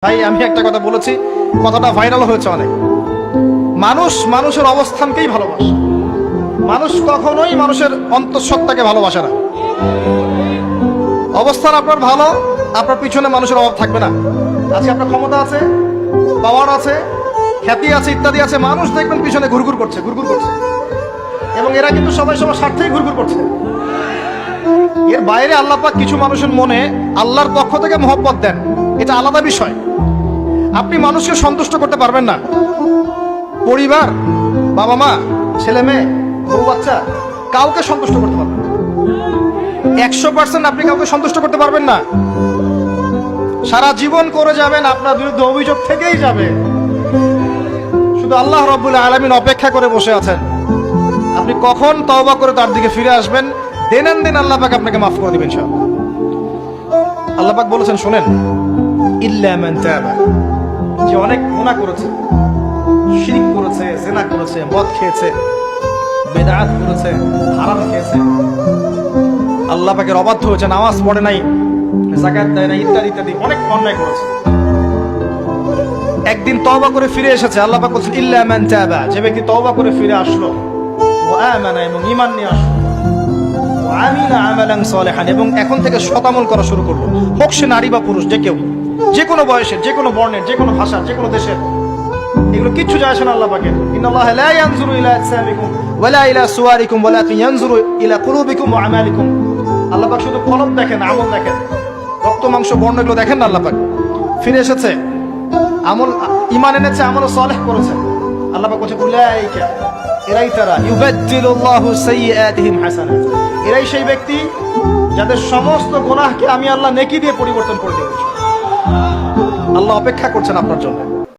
ভাই আমি একটা কথা বলেছি, কথাটা ভাইরাল হয়েছে অনেক। মানুষ মানুষের অবস্থানকেই ভালোবাসে, মানুষ কখনোই মানুষের অন্তঃসত্ত্বাকে ভালোবাসে না। অবস্থান আপনার ভালো, আপনার পিছনে মানুষের অভাব থাকবে না। আজকে আপনার ক্ষমতা আছে, পাওয়ার আছে, খ্যাতি আছে, ইত্যাদি আছে, মানুষ দেখবেন পিছনে ঘুরঘুর করছে, ঘুরঘুর করছে, এবং এরা কিন্তু সবাই সবার স্বার্থেই ঘুরঘুর করছে। এর বাইরে আল্লাহ পাক কিছু মানুষের মনে আল্লাহর পক্ষ থেকে মহব্বত দেন, এটা আলাদা বিষয়। আপনি মানুষকে সন্তুষ্ট করতে পারবেন না। পরিবার, বাবা মা, ছেলে মেয়ে, বউ বাচ্চা, কাউকে সন্তুষ্ট করতে পারবেন না। 100% আপনি কাউকে সন্তুষ্ট করতে পারবেন না। সারা জীবন করে যাবেন, আপনার বিরুদ্ধে অভিযোগ থেকেই যাবে। শুধু আল্লাহ রাব্বুল আলামিন অপেক্ষা করে বসে আছেন, আপনি কখন তওবা করে তার দিকে ফিরে আসবেন। দেন দিন আল্লাহ পাক আপনাকে মাফ করে দিবেন ইনশাআল্লাহ। আল্লাহ পাক বলেছেন শোনেন, ইল্লা মান তাবা, যে অনেক গুনাহ করেছে, শিরক করেছে, জিনা করেছে, মদ খেয়েছে, বেদাত করেছে, হারাম খেয়েছে, আল্লাহ পাকের অবাধ্য হয়েছে, নামাজ পড়ে নাই, যাকাত দেয় না, ইত্যাদি ইত্যাদি অনেক অন্যায় করেছে, একদিন তওবা করে ফিরে এসেছে। আল্লাহ পাক বলেছেন ইল্লা মান তাবা, যে ব্যক্তি তওবা করে ফিরে আসলো, ওয়া আমানা, এবং ঈমান নিয়ে আসলো, ওয়া আমিলা আমালান সালিহান, এবং এখন থেকে সৎ আমল করা শুরু করলো, হোক সে নারী বা পুরুষ, যে কেউ, যে কোনো বয়সের, যে কোনো বর্ণের, যে কোনো ভাষার, যে কোনো দেশের, এগুলো কিচ্ছু যায় আসে না আল্লাহ পাকের। ইন্নাল্লাহা লা ইয়ানজুরু ইলা আজসামিকুম ওয়ালা ইলা সুওয়ারিকুম ওয়ালাকিন ইয়ানজুরু ইলা কুলুবিকুম ওয়া আমালিকুম। আল্লাহ পাক শুধু কলব দেখেন, আমল দেখেন, রক্ত মাংস বর্ণ এগুলো দেখেন না। আল্লাহ পাক ফিরে এসেছে, আমল, ঈমান এনেছে, আমল সালেহ করেছে। আল্লাহ পাক বলেছে উলাইকা, এরাই তারা, ইউবাদদিলুল্লাহু সাইয়্যাতিহিম হাসানাত, এরাই সেই ব্যক্তি যাদের সমস্ত গুনাহকে আমি আল্লাহ নেকি দিয়ে পরিবর্তন করে দেব। আল্লাহ অপেক্ষা করছেন আপনার জন্য।